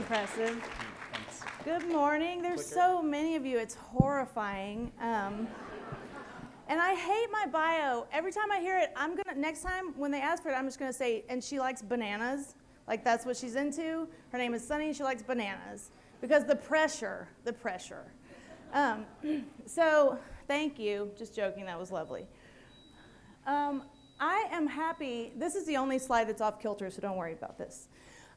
impressive. Thanks. Good morning. There's so many of you. It's horrifying. And I hate my bio. Every time I hear it, next time when they ask for it, I'm just gonna say, and she likes bananas. Like that's what she's into. Her name is Sunny, she likes bananas. Because the pressure. So thank you. Just joking, that was lovely. I am happy. This is the only slide that's off kilter, so don't worry about this.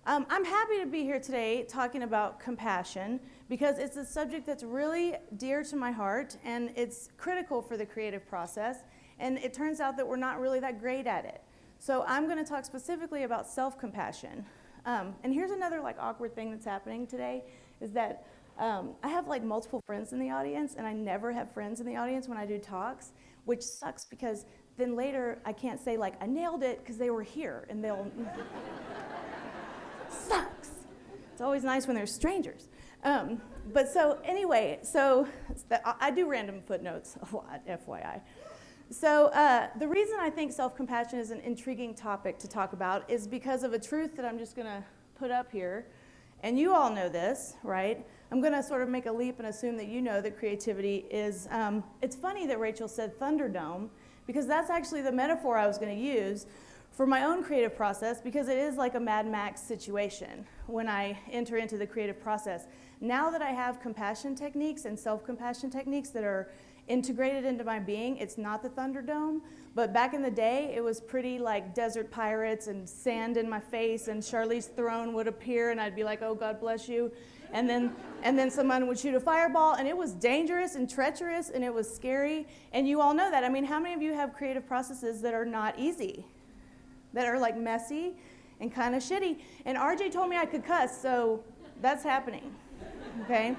I'm happy to be here today talking about compassion because it's a subject that's really dear to my heart and it's critical for the creative process, and it turns out that we're not really that great at it. So I'm going to talk specifically about self-compassion. And here's another awkward thing that's happening today is that I have multiple friends in the audience, and I never have friends in the audience when I do talks, which sucks because then later I can't say I nailed it because they were here, and they'll... Sucks. It's always nice when there's strangers. But so anyway, I do random footnotes a lot, FYI. So the reason I think self-compassion is an intriguing topic to talk about is because of a truth that I'm just going to put up here. And you all know this, right? I'm going to sort of make a leap and assume that you know that creativity is, it's funny that Rachel said Thunderdome, because that's actually the metaphor I was going to use for my own creative process, because it is like a Mad Max situation when I enter into the creative process. Now that I have compassion techniques and self-compassion techniques that are integrated into my being, it's not the Thunderdome, but back in the day, it was pretty like desert pirates and sand in my face, and Charlize Theron would appear, and I'd be like, oh, God bless you. And then someone would shoot a fireball, and it was dangerous and treacherous, and it was scary, and you all know that. I mean, how many of you have creative processes that are not easy? That are messy and kind of shitty. And RJ told me I could cuss, so that's happening, okay?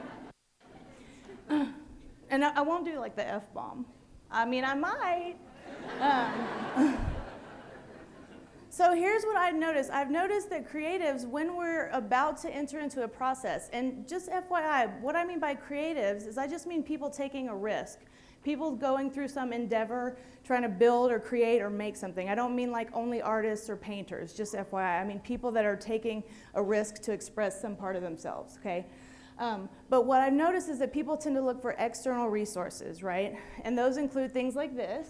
And I won't do the F-bomb. I mean, I might. So here's what I've noticed. I've noticed that creatives, when we're about to enter into a process, and just FYI, what I mean by creatives is I just mean people taking a risk. People going through some endeavor, trying to build or create or make something. I don't mean only artists or painters, just FYI. I mean people that are taking a risk to express some part of themselves, okay? But what I've noticed is that people tend to look for external resources, right? And those include things like this.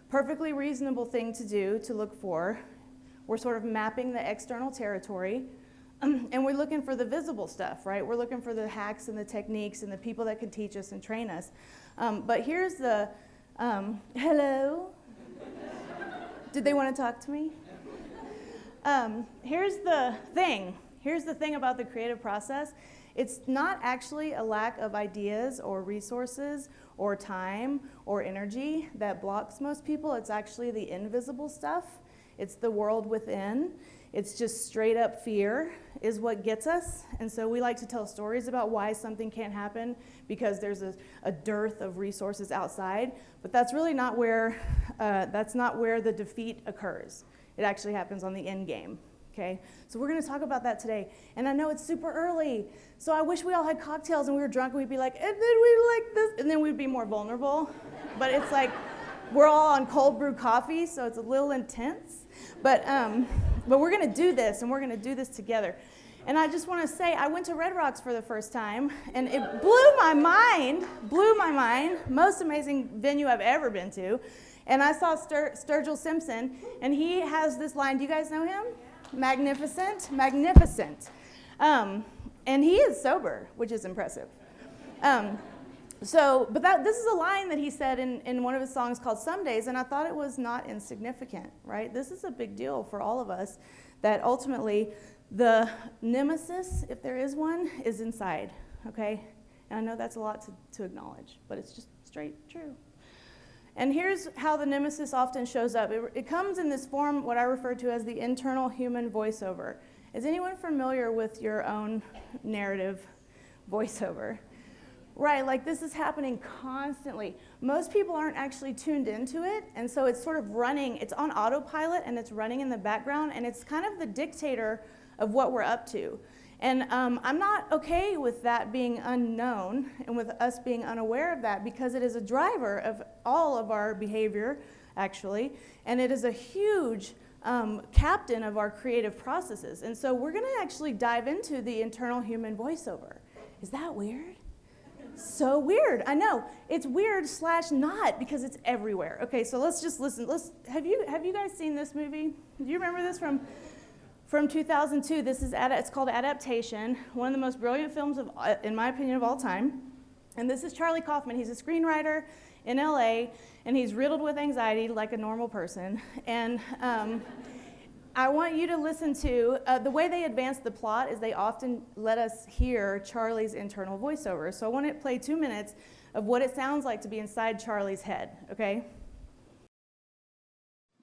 Perfectly reasonable thing to do, to look for. We're sort of mapping the external territory. And we're looking for the visible stuff, right? We're looking for the hacks and the techniques and the people that can teach us and train us. But here's the, hello? Did they want to talk to me? Here's the thing about the creative process. It's not actually a lack of ideas or resources or time or energy that blocks most people. It's actually the invisible stuff. It's the world within. It's just straight up fear is what gets us. And so we like to tell stories about why something can't happen because there's a dearth of resources outside. But that's really not where, the defeat occurs. It actually happens on the end game, okay? So we're gonna talk about that today. And I know it's super early, so I wish we all had cocktails and we were drunk and we'd be like, and then we like this, and then we'd be more vulnerable. But it's we're all on cold brew coffee, so it's a little intense. But we're going to do this, and we're going to do this together. And I just want to say, I went to Red Rocks for the first time, and it blew my mind, most amazing venue I've ever been to. And I saw Sturgill Simpson, and he has this line. Do you guys know him? Magnificent. And he is sober, which is impressive. This is a line that he said in one of his songs called Some Days, and I thought it was not insignificant, right? This is a big deal for all of us, that ultimately the nemesis, if there is one, is inside, okay? And I know that's a lot to acknowledge, but it's just straight true. And here's how the nemesis often shows up. It comes in this form, what I refer to as the internal human voiceover. Is anyone familiar with your own narrative voiceover? Right, this is happening constantly. Most people aren't actually tuned into it, and so it's sort of running, it's on autopilot, and it's running in the background, and it's kind of the dictator of what we're up to. And I'm not okay with that being unknown and with us being unaware of that, because it is a driver of all of our behavior, actually, and it is a huge captain of our creative processes. And so we're going to actually dive into the internal human voiceover. Is that weird? So weird. I know. It's weird / not because it's everywhere. Okay, so let's just listen. Have you guys seen this movie? Do you remember this from 2002? It's called Adaptation, one of the most brilliant films in my opinion of all time. And this is Charlie Kaufman. He's a screenwriter in LA, and he's riddled with anxiety like a normal person. And I want you to listen to, the way they advance the plot is they often let us hear Charlie's internal voiceover. So I want to play 2 minutes of what it sounds like to be inside Charlie's head, okay?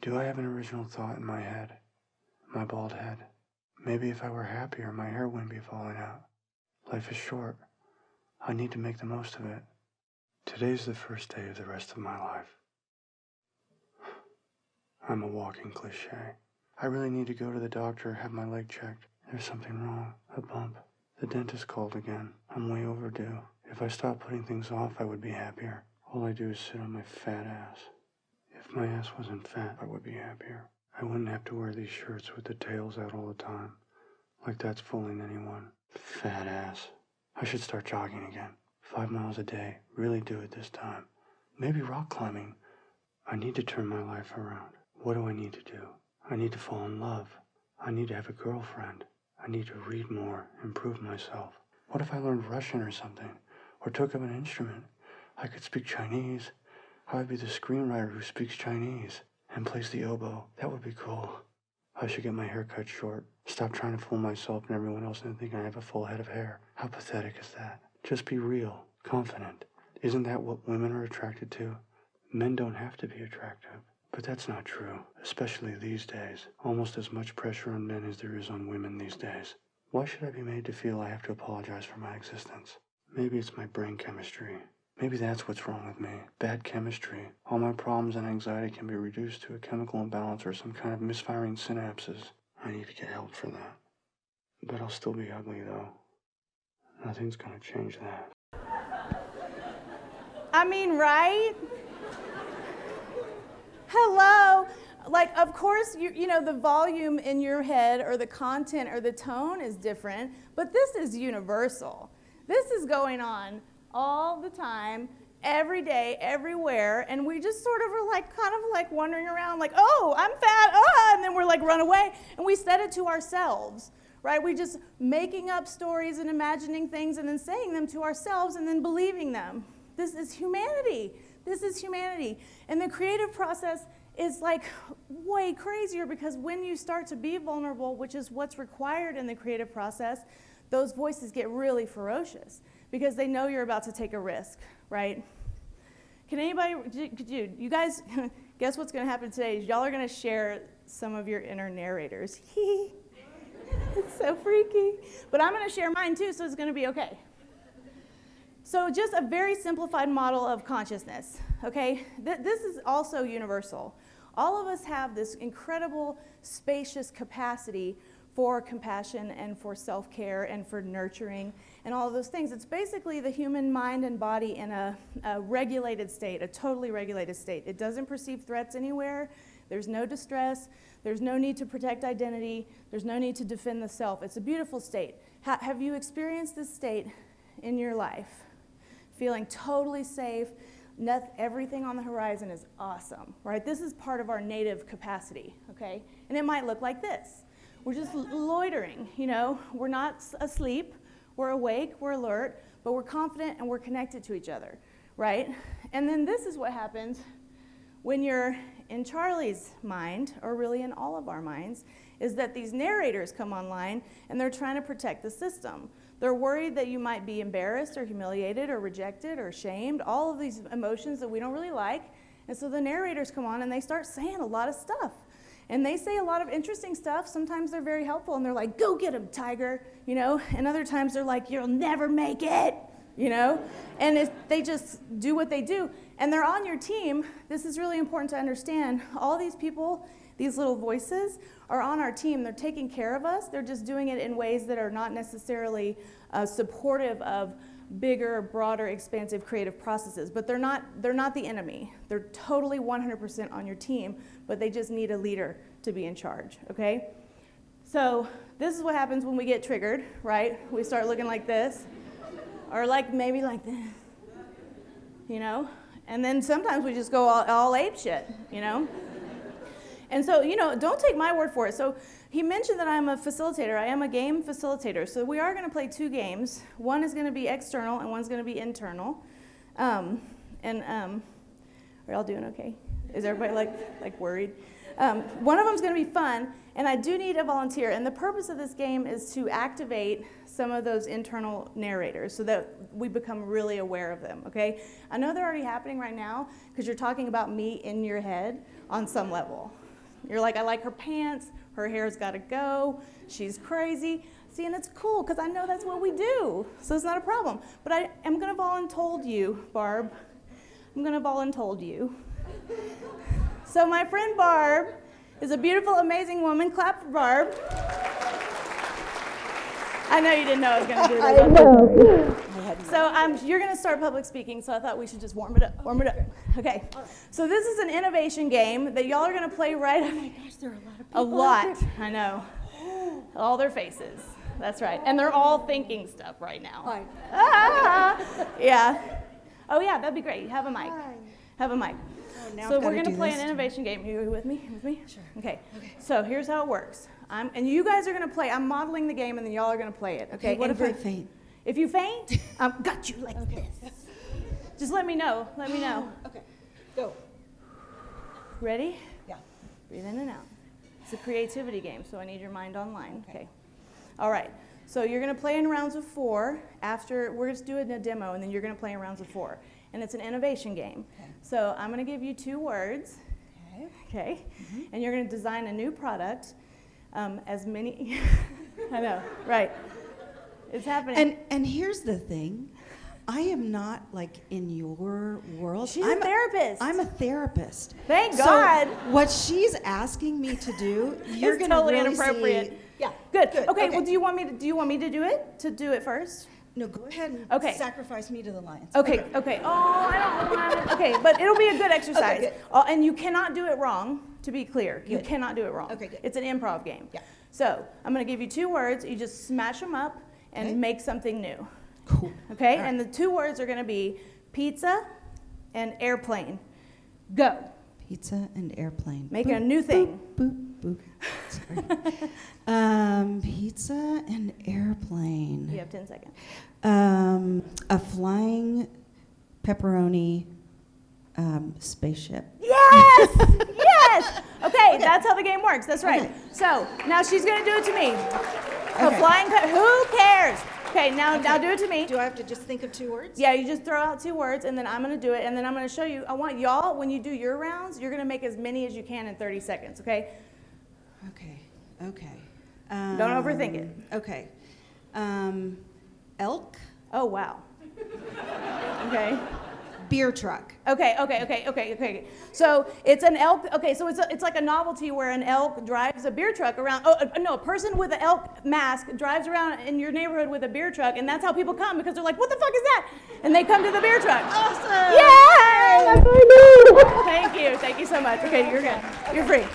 Do I have an original thought in my head? My bald head? Maybe if I were happier, my hair wouldn't be falling out. Life is short. I need to make the most of it. Today's the first day of the rest of my life. I'm a walking cliche. I really need to go to the doctor, have my leg checked. There's something wrong, a bump. The dentist called again. I'm way overdue. If I stopped putting things off, I would be happier. All I do is sit on my fat ass. If my ass wasn't fat, I would be happier. I wouldn't have to wear these shirts with the tails out all the time. Like that's fooling anyone. Fat ass. I should start jogging again. 5 miles a day. Really do it this time. Maybe rock climbing. I need to turn my life around. What do I need to do? I need to fall in love. I need to have a girlfriend. I need to read more, improve myself. What if I learned Russian or something? Or took up an instrument? I could speak Chinese. I would be the screenwriter who speaks Chinese and plays the oboe. That would be cool. I should get my hair cut short. Stop trying to fool myself and everyone else into thinking I have a full head of hair. How pathetic is that? Just be real, confident. Isn't that what women are attracted to? Men don't have to be attractive. But that's not true, especially these days. Almost as much pressure on men as there is on women these days. Why should I be made to feel I have to apologize for my existence? Maybe it's my brain chemistry. Maybe that's what's wrong with me. Bad chemistry. All my problems and anxiety can be reduced to a chemical imbalance or some kind of misfiring synapses. I need to get help for that. But I'll still be ugly, though. Nothing's gonna change that. I mean, right? Hello. Like, of course, you know, the volume in your head or the content or the tone is different, but this is universal. This is going on all the time, every day, everywhere, and we just sort of are like, kind of like wandering around like, oh, I'm fat, and then we're like run away, and we said it to ourselves, right? We're just making up stories and imagining things and then saying them to ourselves and then believing them. This is humanity. This is humanity. And the creative process is like way crazier because when you start to be vulnerable, which is what's required in the creative process, those voices get really ferocious because they know you're about to take a risk, right? Can anybody, you guys, guess what's going to happen today? Y'all are going to share some of your inner narrators. It's so freaky. But I'm going to share mine too, so it's going to be okay. So just a very simplified model of consciousness, okay? This is also universal. All of us have this incredible spacious capacity for compassion and for self-care and for nurturing and all of those things. It's basically the human mind and body in a regulated state, a totally regulated state. It doesn't perceive threats anywhere. There's no distress. There's no need to protect identity. There's no need to defend the self. It's a beautiful state. Have you experienced this state in your life? Feeling totally safe, everything on the horizon is awesome, right? This is part of our native capacity, okay? And it might look like this. We're just loitering, you know? We're not asleep, we're awake, we're alert, but we're confident and we're connected to each other, right? And then this is what happens when you're in Charlie's mind, or really in all of our minds, is that these narrators come online and they're trying to protect the system. They're worried that you might be embarrassed or humiliated or rejected or shamed, all of these emotions that we don't really like. And so the narrators come on and they start saying a lot of stuff. And they say a lot of interesting stuff. Sometimes they're very helpful and they're like, go get him, tiger, you know? And other times they're like, you'll never make it, you know? And they just do what they do. And they're on your team. This is really important to understand. All these people, these little voices, are on our team. They're taking care of us. They're just doing it in ways that are not necessarily supportive of bigger, broader, expansive creative processes. But they're not the enemy. They're totally 100% on your team, but they just need a leader to be in charge, okay? So this is what happens when we get triggered, right? We start looking like this, or like maybe like this, you know? And then sometimes we just go all ape shit, you know? And so, you know, don't take my word for it. So he mentioned that I'm a facilitator. I am a game facilitator. So we are going to play 2 games. One is going to be external and one's going to be internal. Are y'all doing okay? Is everybody like worried? One of them is going to be fun, and I do need a volunteer. And the purpose of this game is to activate some of those internal narrators so that we become really aware of them, okay? I know they're already happening right now because you're talking about me in your head on some level. You're like, I like her pants, her hair's got to go, she's crazy. See, and it's cool because I know that's what we do, so it's not a problem. But I am going to voluntold you, Barb. I'm going to voluntold you. So my friend Barb is a beautiful, amazing woman. Clap for Barb. I know you didn't know I was going to do that. I know. So you're going to start public speaking, so I thought we should just warm it up. Warm it up. Okay. So this is an innovation game that y'all are going to play right. Oh my gosh, there are a lot of people. A lot. I know. All their faces. That's right. And they're all thinking stuff right now. Hi. Yeah. Oh, yeah, that'd be great. Have a mic. Hi. Have a mic. Oh, now So I've we're gotta going to do play this. an innovation game. Are you with me? With me? Sure. Okay. Okay. So here's how it works. And you guys are going to play. I'm modeling the game, and then y'all are going to play it. Okay. What if I faint? If you faint, got you like this. Just let me know. Let me know. Okay. Go. Ready? Yeah. Breathe in and out. It's a creativity game, so I need your mind online. Okay. All right. So you're going to play in rounds of 4. After we're just doing a demo, and then you're going to play in rounds of 4. And it's an innovation game. Okay. So I'm going to give you 2 words. Okay. Okay. And you're going to design a new product. As many. I know. Right. It's happening. And here's the thing. I am not like in your world. She's a therapist. I'm a therapist. Thank So God. what she's asking me to do, you're It's going to totally really inappropriate. see. Yeah. Good. Okay. Well, do you want me to do it? To do it first? No, go ahead and Okay. sacrifice me to the lions. Okay. Okay. Oh, I don't want it. Okay, but it'll be a good exercise. good. And you cannot do it wrong. To be clear, you Good. cannot do it wrong. Okay, good. It's an improv game. Yeah. So I'm going to give you 2 words. You just smash them up and Okay. make something new. Cool. Okay. All right. And the 2 words are going to be pizza and airplane. Go. Pizza and airplane. Make a new thing. Boop, boop. Sorry. Pizza and airplane. You have 10 seconds. A flying pepperoni spaceship. Yes! Yes! Okay, that's how the game works. That's right. Okay. So now she's going to do it to me. A Okay. flying who cares? Okay, now do it to me. Do I have to just think of 2 words? Yeah, you just throw out 2 words, and then I'm going to do it, and then I'm going to show you. I want y'all, when you do your rounds, you're going to make as many as you can in 30 seconds, okay? Okay. Okay. Don't overthink it. Okay. Elk. Oh, wow. Okay. Beer truck. Okay. So it's an elk. Okay, so it's like a novelty where an elk drives a beer truck around. Oh, no, a person with an elk mask drives around in your neighborhood with a beer truck, and that's how people come because they're like, "What the fuck is that?" And they come to the beer truck. Awesome. Yay! Thank you so much. Okay, you're good. You're free.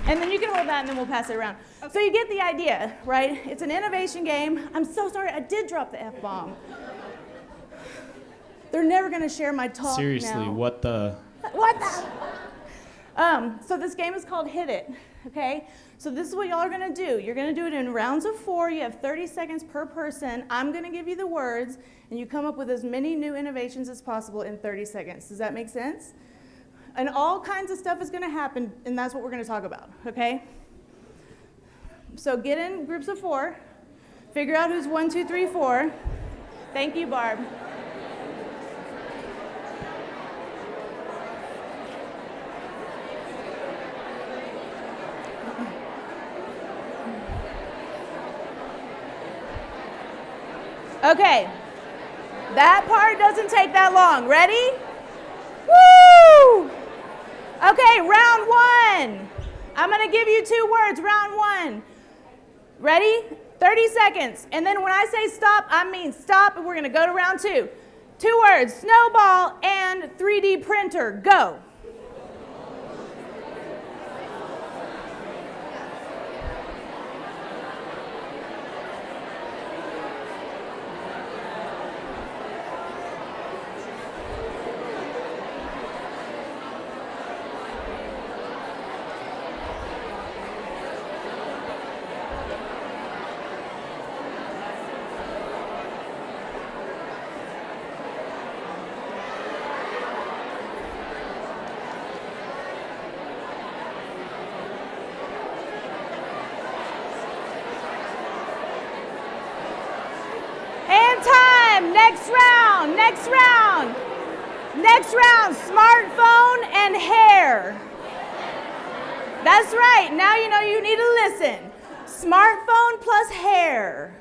And then you can hold that, and then we'll pass it around. So you get the idea, right? It's an innovation game. I'm so sorry, I did drop the F-bomb. They're never going to share my talk Seriously, now. what the? What the? So this game is called Hit It, okay? So this is what y'all are going to do. You're going to do it in rounds of 4. You have 30 seconds per person. I'm going to give you the words, and you come up with as many new innovations as possible in 30 seconds. Does that make sense? And all kinds of stuff is going to happen, and that's what we're going to talk about, okay? So get in groups of 4. Figure out who's 1, 2, 3, 4. Thank you, Barb. Okay, that part doesn't take that long. Ready? Woo! Okay, round 1. I'm going to give you 2 words, round 1. Ready? 30 seconds. And then when I say stop, I mean stop, and we're going to go to round 2. 2 words, snowball and 3D printer. Go. Next round, next round. Next round, smartphone and hair. That's right, now you know you need to listen. Smartphone plus hair.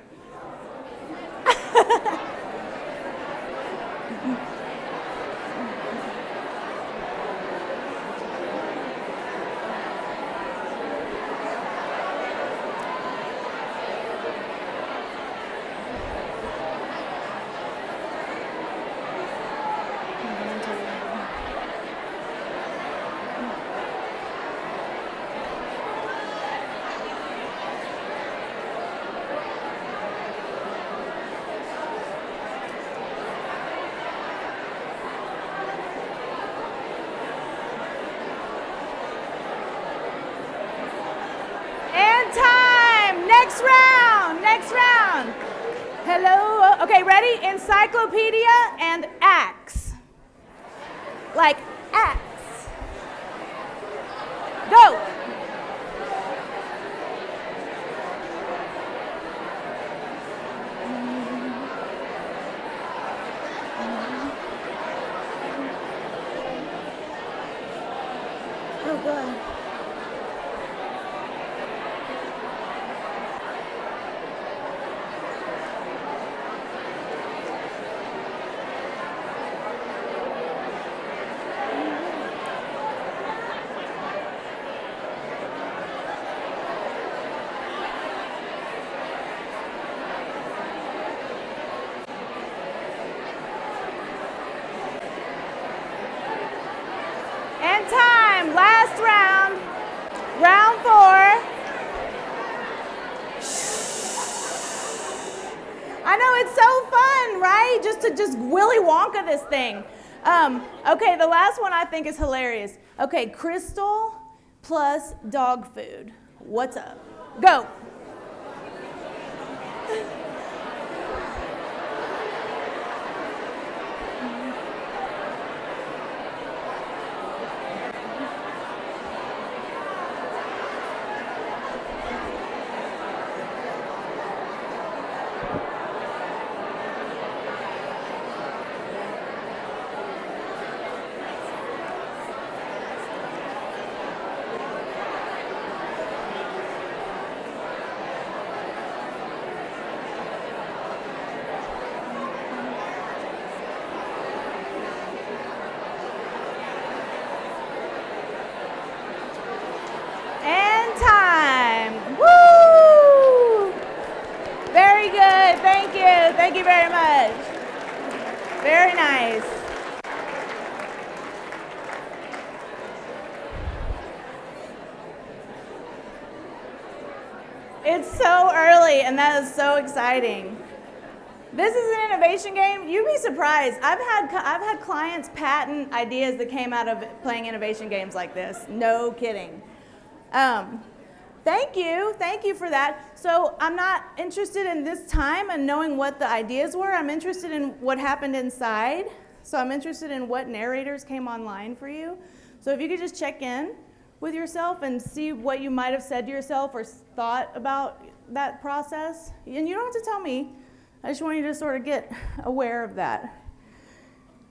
Next round, next round. Hello, okay, ready? Encyclopedia and axe. Like axe. Go. Oh, God. And time, last round, round 4. I know, it's so fun, right? Just Willy Wonka this thing. Okay, the last one I think is hilarious. Okay, crystal plus dog food. What's up? Go. Thank you very much. Very nice. It's so early, and that is so exciting. This is an innovation game. You'd be surprised. I've had clients patent ideas that came out of playing innovation games like this. No kidding. Thank you for that. So I'm not interested in this time and knowing what the ideas were. I'm interested in what happened inside. So I'm interested in what narrators came online for you. So if you could just check in with yourself and see what you might have said to yourself or thought about that process. And you don't have to tell me. I just want you to sort of get aware of that.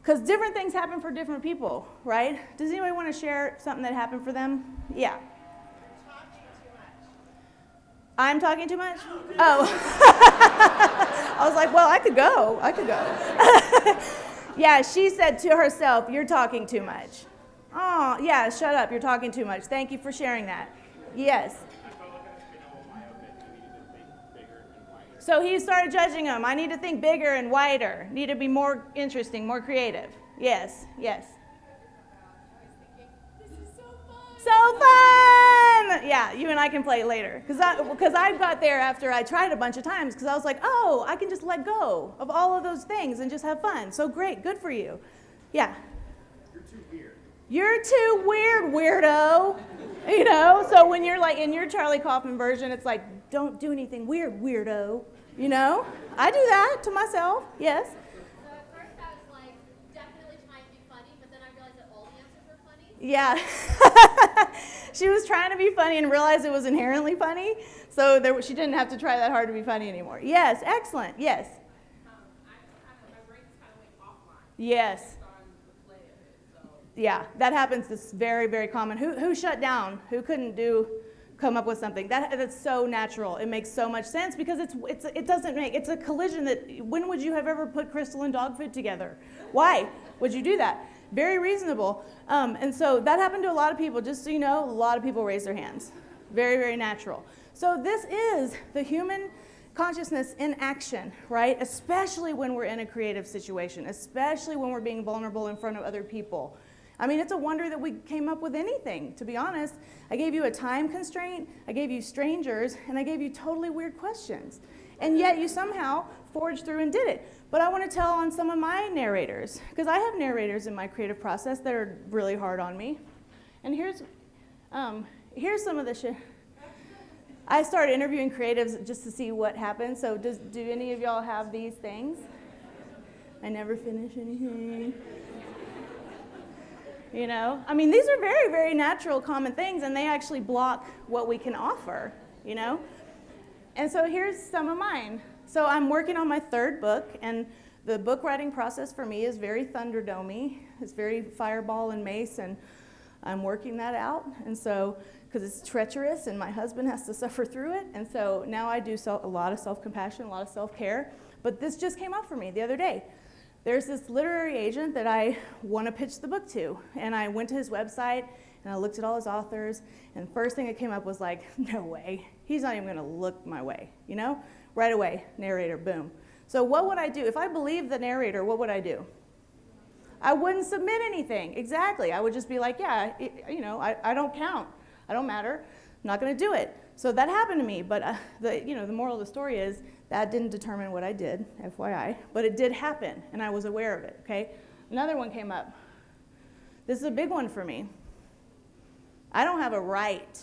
Because different things happen for different people, right? Does anybody want to share something that happened for them? Yeah. I'm talking too much? Oh. I was like, well, I could go. Yeah, she said to herself, you're talking too much. Oh, yeah, shut up. You're talking too much. Thank you for sharing that. Yes. So he started judging him. I need to think bigger and wider. Need to be more interesting, more creative. Yes. So fun! Yeah, you and I can play later. Because I got there after I tried a bunch of times because I was like, oh, I can just let go of all of those things and just have fun. So great, good for you. Yeah. You're too weird. You're too weird, weirdo. You know, so when you're like in your Charlie Kaufman version, it's like, don't do anything weird, weirdo. You know? I do that to myself, yes. So at first I was like, definitely trying to be funny, but then I realized that all the answers were funny. Yeah. She was trying to be funny and realized it was inherently funny, so she didn't have to try that hard to be funny anymore. Yes, excellent, yes. My brain Yes. Yeah, that happens. It's very, very common. Who shut down? Who couldn't come up with something? That's so natural. It makes so much sense because it's a collision that, when would you have ever put Crystal and dog food together? Why would you do that? Very reasonable. And so that happened to a lot of people. Just so you know, a lot of people raise their hands. Very, very natural. So this is the human consciousness in action, right? Especially when we're in a creative situation, especially when we're being vulnerable in front of other people. I mean, it's a wonder that we came up with anything, to be honest. I gave you a time constraint, I gave you strangers, and I gave you totally weird questions. And yet you somehow forged through and did it. But I want to tell on some of my narrators, because I have narrators in my creative process that are really hard on me. And here's some of the shit. I started interviewing creatives just to see what happens. So do any of y'all have these things? I never finish anything. You know, I mean, these are very, very natural, common things, and they actually block what we can offer, you know? And so here's some of mine. So I'm working on my third book, and the book writing process for me is very Thunderdome-y. It's very Fireball and Mace, and I'm working that out. And so, because it's treacherous, and my husband has to suffer through it, and so now I do a lot of self-compassion, a lot of self-care. But this just came up for me the other day. There's this literary agent that I want to pitch the book to, and I went to his website and I looked at all his authors, and the first thing that came up was like, no way, he's not even going to look my way, you know? Right away, narrator, boom. So what would I do? If I believed the narrator, what would I do? I wouldn't submit anything, exactly. I would just be like, yeah, I don't count, I don't matter, I'm not going to do it. So that happened to me, but the moral of the story is that didn't determine what I did, FYI, but it did happen, and I was aware of it, okay? Another one came up. This is a big one for me. I don't have a right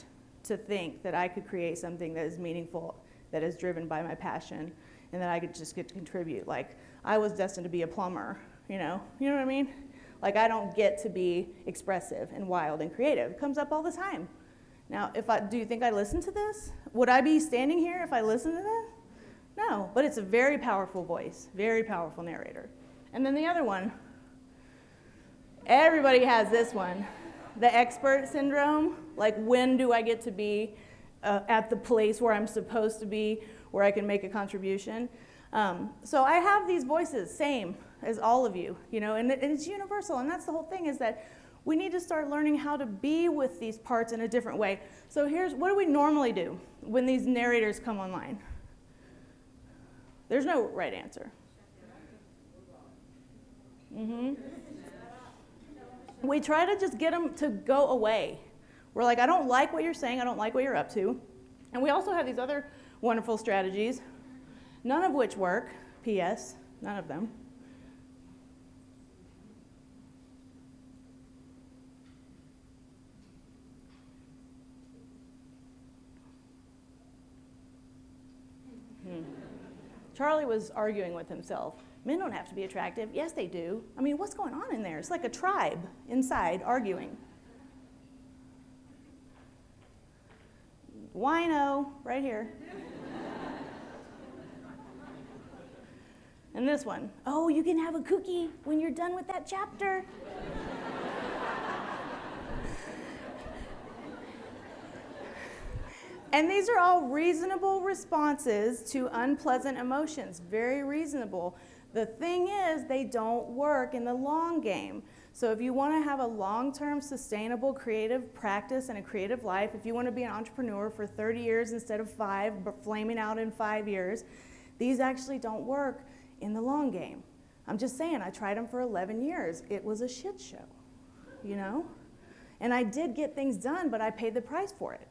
to think that I could create something that is meaningful, that is driven by my passion, and that I could just get to contribute. Like, I was destined to be a plumber, you know what I mean? Like, I don't get to be expressive and wild and creative. It comes up all the time. Now, do you think I listen to this? Would I be standing here if I listened to this? No, but it's a very powerful voice, very powerful narrator. And then the other one, everybody has this one, the expert syndrome. Like, when do I get to be at the place where I'm supposed to be, where I can make a contribution? So I have these voices, same as all of you, and it's universal. And that's the whole thing, is that we need to start learning how to be with these parts in a different way. So what do we normally do when these narrators come online? There's no right answer. We try to just get them to go away. We're like, I don't like what you're saying, I don't like what you're up to. And we also have these other wonderful strategies, none of which work, P.S., none of them. Charlie was arguing with himself. Men don't have to be attractive. Yes, they do. I mean, what's going on in there? It's like a tribe inside arguing. Wino, right here. And this one, oh, you can have a cookie when you're done with that chapter. And these are all reasonable responses to unpleasant emotions, very reasonable. The thing is, they don't work in the long game. So if you want to have a long-term, sustainable creative practice and a creative life, if you want to be an entrepreneur for 30 years instead of 5, but flaming out in 5 years, these actually don't work in the long game. I'm just saying, I tried them for 11 years. It was a shit show, And I did get things done, but I paid the price for it,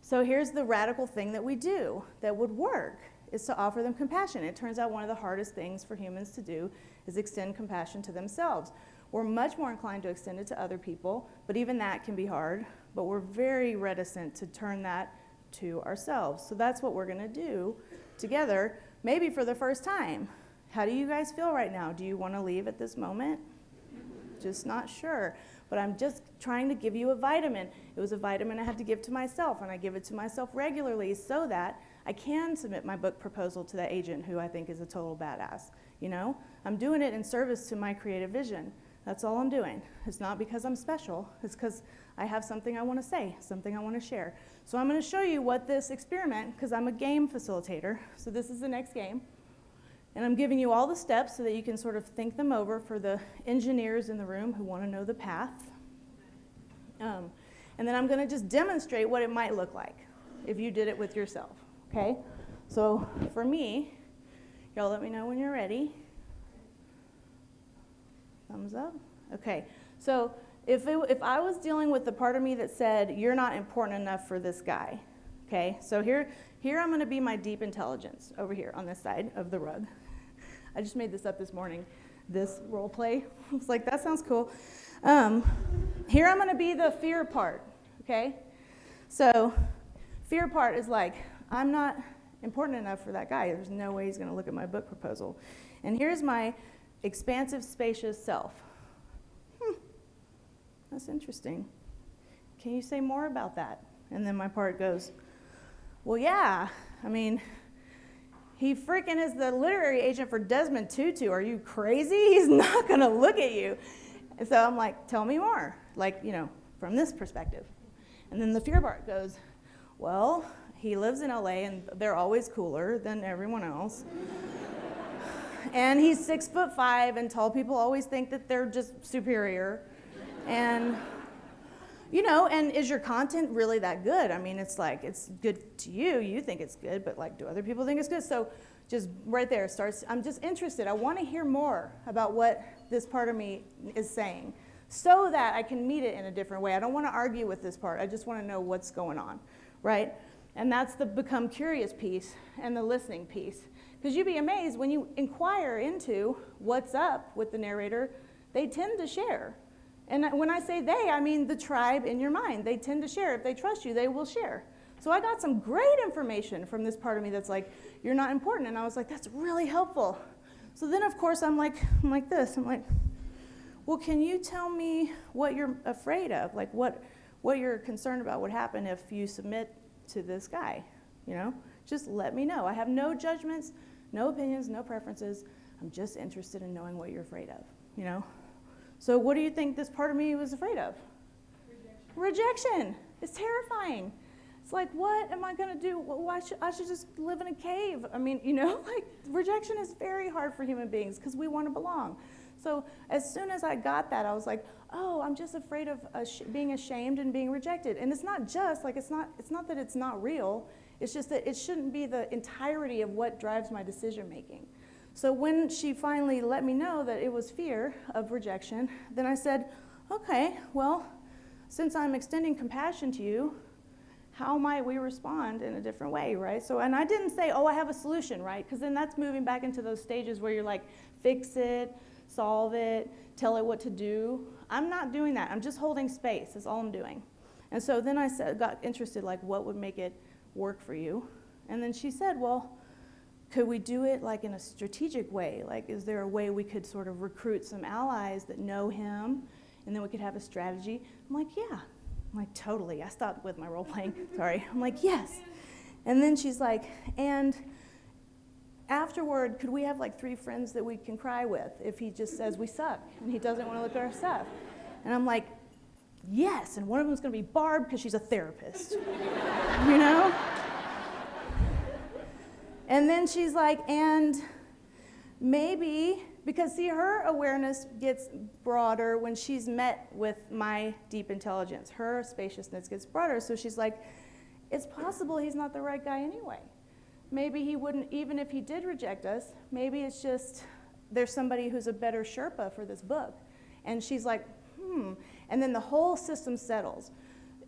So here's the radical thing that we do that would work, is to offer them compassion. It turns out one of the hardest things for humans to do is extend compassion to themselves. We're much more inclined to extend it to other people, but even that can be hard, but we're very reticent to turn that to ourselves. So that's what we're gonna do together, maybe for the first time. How do you guys feel right now? Do you wanna leave at this moment? Just not sure. But I'm just trying to give you a vitamin. It was a vitamin I had to give to myself, and I give it to myself regularly so that I can submit my book proposal to that agent who I think is a total badass, you know? I'm doing it in service to my creative vision. That's all I'm doing. It's not because I'm special. It's because I have something I want to say, something I want to share. So I'm going to show you what this experiment, because I'm a game facilitator, so this is the next game. And I'm giving you all the steps so that you can sort of think them over for the engineers in the room who want to know the path. And then I'm going to just demonstrate what it might look like if you did it with yourself, okay? So for me, y'all let me know when you're ready. Thumbs up. Okay, so if I was dealing with the part of me that said, you're not important enough for this guy, okay? So here I'm going to be my deep intelligence over here on this side of the rug. I just made this up this morning, this role play. I was like, that sounds cool. Here I'm going to be the fear part, okay? So fear part is like, I'm not important enough for that guy. There's no way he's going to look at my book proposal. And here's my expansive, spacious self. That's interesting. Can you say more about that? And then my part goes, well, yeah, I mean, he freaking is the literary agent for Desmond Tutu. Are you crazy? He's not going to look at you. And so I'm like, tell me more, like, you know, from this perspective. And then the fear part goes, well, he lives in LA and they're always cooler than everyone else. And he's 6'5" and tall people always think that they're just superior. And, you know, and is your content really that good? I mean, it's like, it's good to you. You think it's good, but like, do other people think it's good? So just right there starts, I'm just interested. I want to hear more about what this part of me is saying so that I can meet it in a different way. I don't want to argue with this part. I just want to know what's going on, right? And that's the become curious piece and the listening piece. Because you'd be amazed when you inquire into what's up with the narrator, they tend to share. And when I say they, I mean the tribe in your mind. They tend to share. If they trust you, they will share. So I got some great information from this part of me that's like, you're not important. And I was like, that's really helpful. So then, of course, I'm like this. I'm like, well, can you tell me what you're afraid of? Like what you're concerned about would happen if you submit to this guy, you know? Just let me know. I have no judgments, no opinions, no preferences. I'm just interested in knowing what you're afraid of, you know? So what do you think this part of me was afraid of? Rejection. It's terrifying. It's like, what am I going to do? Why I should just live in a cave. I mean, you know, like rejection is very hard for human beings because we want to belong. So as soon as I got that, I was like, oh, I'm just afraid of being ashamed and being rejected. And it's not just, like, it's not that it's not real. It's just that it shouldn't be the entirety of what drives my decision making. So when she finally let me know that it was fear of rejection, then I said, okay, well, since I'm extending compassion to you, how might we respond in a different way, right? So, and I didn't say, oh, I have a solution, right? Because then that's moving back into those stages where you're like, fix it, solve it, tell it what to do. I'm not doing that. I'm just holding space. That's all I'm doing. And so then I got interested, like, what would make it work for you? And then she said, well, could we do it like in a strategic way? Like, is there a way we could sort of recruit some allies that know him, and then we could have a strategy? I'm like, yeah. I'm like, totally. I stopped with my role playing. Sorry. I'm like, yes. And then she's like, and afterward, could we have like 3 friends that we can cry with if he just says we suck and he doesn't want to look at our stuff? And I'm like, yes. And one of them's going to be Barb because she's a therapist, you know? And then she's like, and maybe, because see, her awareness gets broader when she's met with my deep intelligence. Her spaciousness gets broader. So she's like, it's possible he's not the right guy anyway. Maybe he wouldn't, even if he did reject us, maybe it's just there's somebody who's a better Sherpa for this book. And she's like, and then the whole system settles.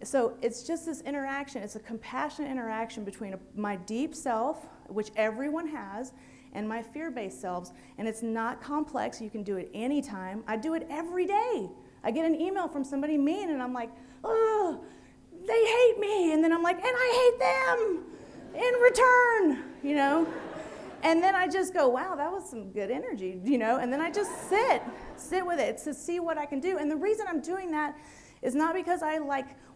So it's just this interaction. It's a compassionate interaction between my deep self, which everyone has, and my fear-based selves. And it's not complex. You can do it anytime. I do it every day. I get an email from somebody mean, and I'm like, oh, they hate me. And then I'm like, and I hate them in return, you know? And then I just go, wow, that was some good energy, you know? And then I just sit with it to see what I can do. And the reason I'm doing that It's not because I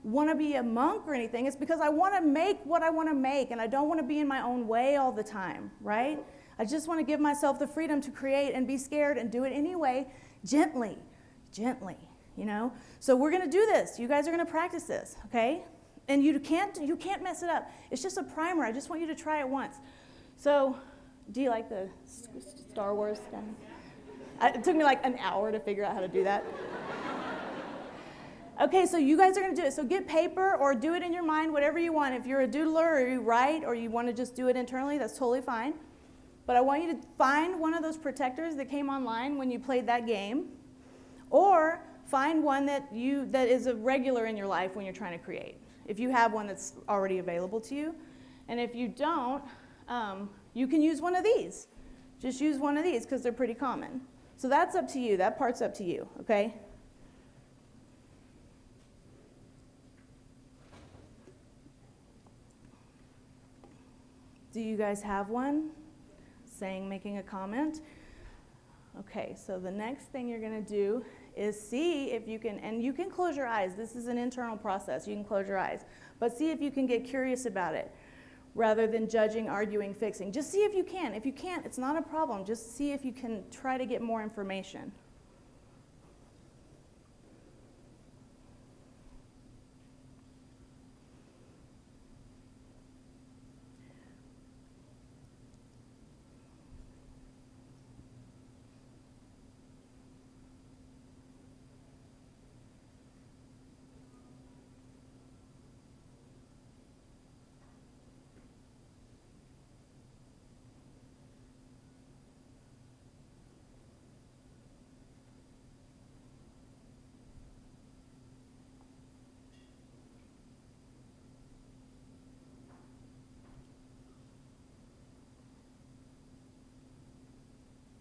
want to be a monk or anything. It's because I want to make what I want to make, and I don't want to be in my own way all the time, right? I just want to give myself the freedom to create and be scared and do it anyway, gently, you know? So we're going to do this. You guys are going to practice this, okay? And you can't mess it up. It's just a primer. I just want you to try it once. So, do you like the Star Wars stuff? It took me like an hour to figure out how to do that. Okay, so you guys are going to do it. So get paper or do it in your mind, whatever you want. If you're a doodler or you write or you want to just do it internally, that's totally fine. But I want you to find one of those protectors that came online when you played that game, or find one that is a regular in your life when you're trying to create, if you have one that's already available to you. And if you don't, you can use one of these. Just use one of these because they're pretty common. So that's up to you. That part's up to you, okay? Do you guys have one? Making a comment? Okay, so the next thing you're going to do is see if you can, and you can close your eyes. This is an internal process. You can close your eyes. But see if you can get curious about it rather than judging, arguing, fixing. Just see if you can. If you can't, it's not a problem. Just see if you can try to get more information.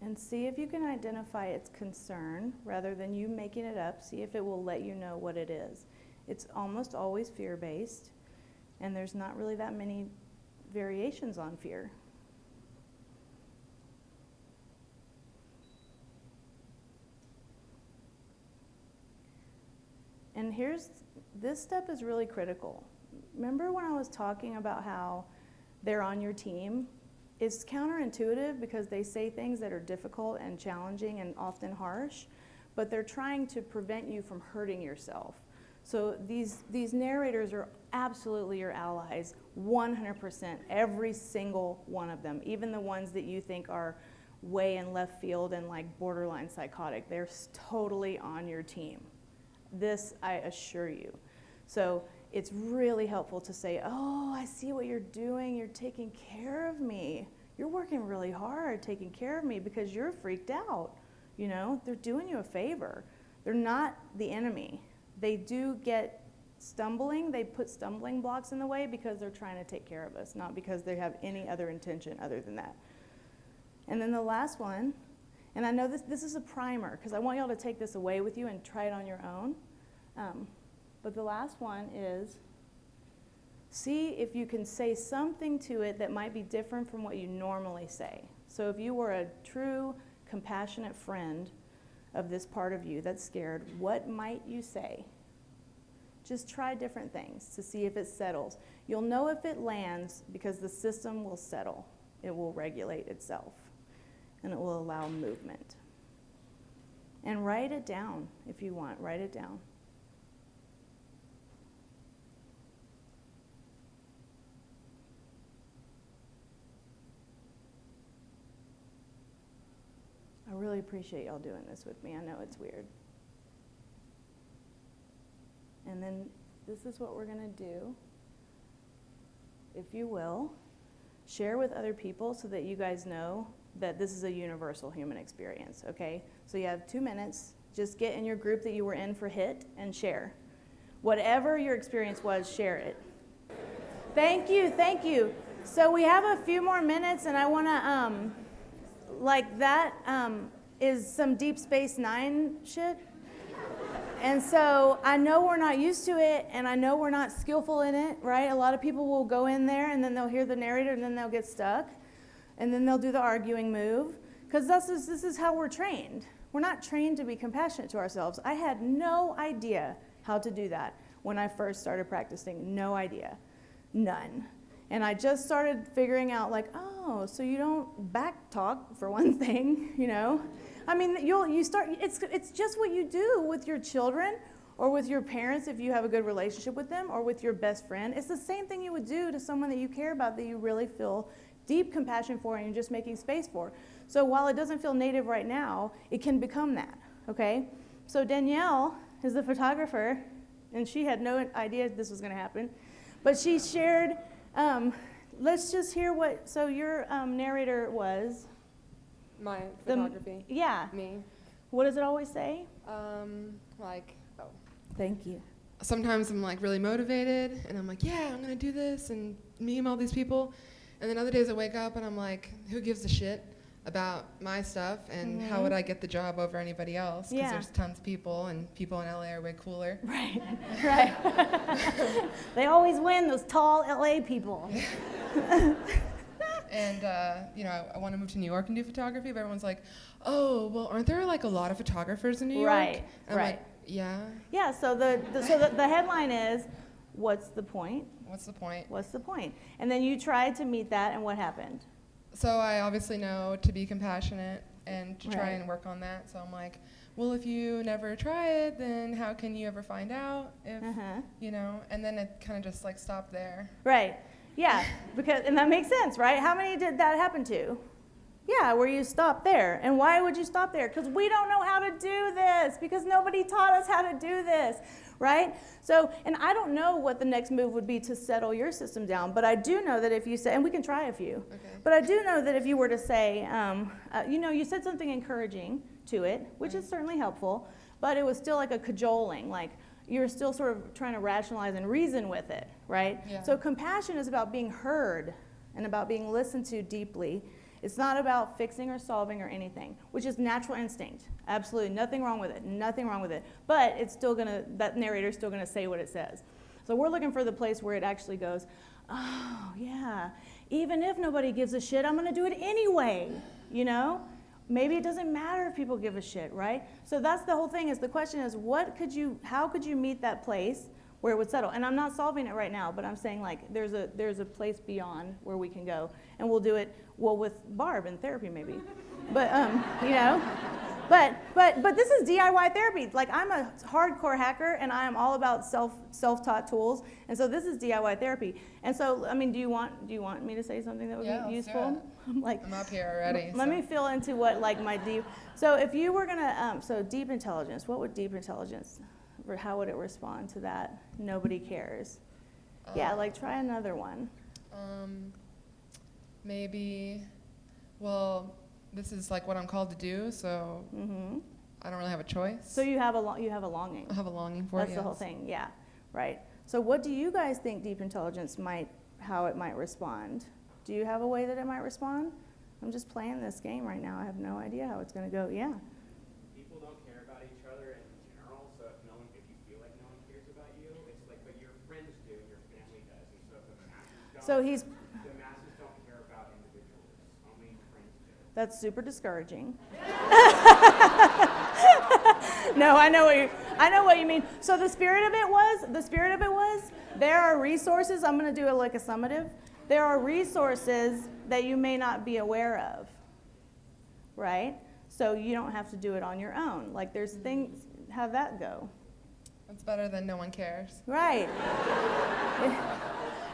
And see if you can identify its concern rather than you making it up. See if it will let you know what it is. It's almost always fear-based, and there's not really that many variations on fear. And this step is really critical. Remember when I was talking about how they're on your team? It's counterintuitive because they say things that are difficult and challenging and often harsh, but they're trying to prevent you from hurting yourself. So these narrators are absolutely your allies, 100%, every single one of them, even the ones that you think are way in left field and like borderline psychotic. They're totally on your team. This, I assure you. So it's really helpful to say, oh, I see what you're doing. You're taking care of me. You're working really hard taking care of me because you're freaked out. You know, they're doing you a favor. They're not the enemy. They do get stumbling. They put stumbling blocks in the way because they're trying to take care of us, not because they have any other intention other than that. And then the last one, and I know this is a primer because I want y'all to take this away with you and try it on your own. But the last one is see if you can say something to it that might be different from what you normally say. So if you were a true, compassionate friend of this part of you that's scared, what might you say? Just try different things to see if it settles. You'll know if it lands because the system will settle. It will regulate itself, and it will allow movement. And write it down if you want. Write it down. I really appreciate y'all doing this with me. I know it's weird. And then this is what we're going to do. If you will, share with other people so that you guys know that this is a universal human experience, okay? So you have 2 minutes. Just get in your group that you were in for HIT and share. Whatever your experience was, share it. Thank you, thank you. So we have a few more minutes, and I want to, is some Deep Space Nine shit. And so I know we're not used to it, and I know we're not skillful in it, right? A lot of people will go in there, and then they'll hear the narrator, and then they'll get stuck, and then they'll do the arguing move, because this is how we're trained. We're not trained to be compassionate to ourselves. I had no idea how to do that when I first started practicing. No idea. None. And I just started figuring out like, oh, so you don't back talk for one thing, you know? I mean, it's just what you do with your children or with your parents if you have a good relationship with them, or with your best friend. It's the same thing you would do to someone that you care about, that you really feel deep compassion for and you're just making space for. So while it doesn't feel native right now, it can become that, okay? So Danielle is the photographer, and she had no idea this was going to happen, but she shared, let's just hear what, so your narrator was. My photography. Yeah. Me. What does it always say? Thank you. Sometimes I'm like really motivated and I'm like, yeah, I'm gonna do this and meme all these people. And then other days I wake up and I'm like, who gives a shit about my stuff, and how would I get the job over anybody else? Because there's tons of people, and people in LA are way cooler. Right, right. They always win, those tall LA people. And, I want to move to New York and do photography, but everyone's like, oh, well, aren't there like a lot of photographers in New York? Right, and I'm right. like, yeah. Yeah, so the headline is, what's the point? What's the point? What's the point? And then you tried to meet that, and what happened? So I obviously know to be compassionate and to try Right. and work on that. So I'm like, well, if you never try it, then how can you ever find out if, and then it kind of just like stopped there. Right, yeah, and that makes sense, right? How many did that happen to? Yeah, where you stop there. And why would you stop there? Because we don't know how to do this, because nobody taught us how to do this, right? So, and I don't know what the next move would be to settle your system down, but I do know that if you say, and we can try a few, but I do know that if you were to say, you said something encouraging to it, which is certainly helpful, but it was still like a cajoling, like you're still sort of trying to rationalize and reason with it, right? Yeah. So compassion is about being heard and about being listened to deeply. It's not about fixing or solving or anything, which is natural instinct. Absolutely nothing wrong with it, nothing wrong with it. But it's still that narrator's still gonna say what it says. So we're looking for the place where it actually goes, oh yeah, even if nobody gives a shit, I'm gonna do it anyway, you know? Maybe it doesn't matter if people give a shit, right? So that's the whole thing, is the question is, how could you meet that place where it would settle? And I'm not solving it right now, but I'm saying like there's a place beyond where we can go, and we'll do it with Barb in therapy maybe. But but this is DIY therapy. Like, I'm a hardcore hacker, and I am all about self-taught tools, and so this is DIY therapy. And so, I mean, do you want me to say something that would be useful? I'm up here already. Let me feel into what like my deep. So if you were gonna so deep intelligence, what would deep intelligence? Or how would it respond to that? Nobody cares. Yeah, like try another one. Maybe, well, this is like what I'm called to do, so I don't really have a choice. So you have a longing. I have a longing for it. That's the whole thing. Yeah, right. So what do you guys think deep intelligence how it might respond? Do you have a way that it might respond? I'm just playing this game right now. I have no idea how it's going to go. Yeah. People don't care about each other in general, so if you feel like no one cares about you, it's like, but your friends do, and your family does, and so if the masses don't, the masses don't care about individuals, only friends do. That's super discouraging. No, I know what you mean. So the spirit of it was, there are resources. I'm going to do it like a summative. There are resources that you may not be aware of, right? So you don't have to do it on your own. Like, there's things. How'd that go? It's better than no one cares. Right.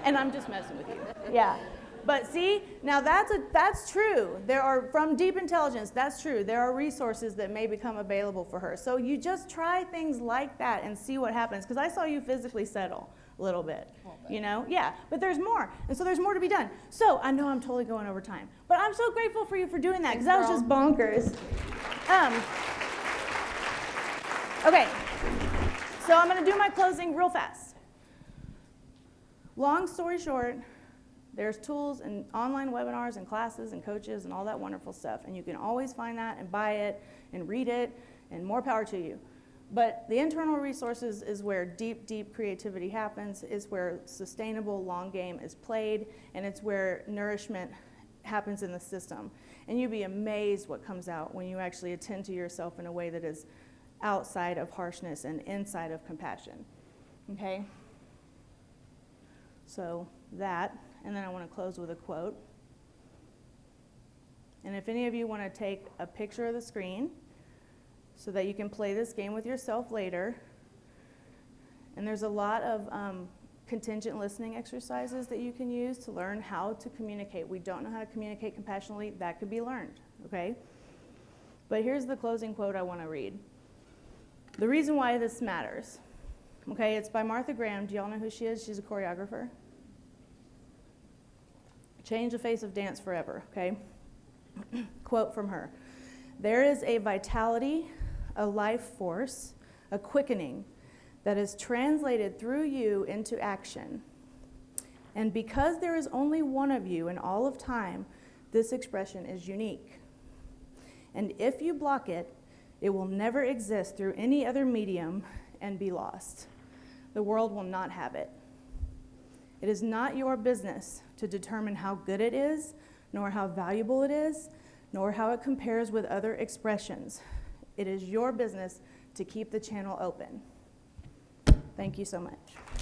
And I'm just messing with you. Yeah. But see, now that's true. There are, from deep intelligence, that's true. There are resources that may become available for her. So you just try things like that and see what happens. Because I saw you physically settle a little bit. Yeah. But there's more. And so there's more to be done. So I know I'm totally going over time. But I'm so grateful for you for doing that, because that was just bonkers. Okay. So I'm going to do my closing real fast. Long story short, there's tools and online webinars and classes and coaches and all that wonderful stuff. And you can always find that and buy it and read it, and more power to you. But the internal resources is where deep, deep creativity happens, is where sustainable long game is played, and it's where nourishment happens in the system. And you'd be amazed what comes out when you actually attend to yourself in a way that is outside of harshness and inside of compassion. Okay? So that, and then I want to close with a quote. And if any of you want to take a picture of the screen so that you can play this game with yourself later, and there's a lot of contingent listening exercises that you can use to learn how to communicate. We don't know how to communicate compassionately. That could be learned, okay? But here's the closing quote I want to read. The reason why this matters, okay, it's by Martha Graham. Do y'all know who she is? She's a choreographer. Change the face of dance forever, okay? Quote from her. There is a vitality, a life force, a quickening that is translated through you into action. And because there is only one of you in all of time, this expression is unique. And if you block it, it will never exist through any other medium and be lost. The world will not have it. It is not your business to determine how good it is, nor how valuable it is, nor how it compares with other expressions. It is your business to keep the channel open. Thank you so much.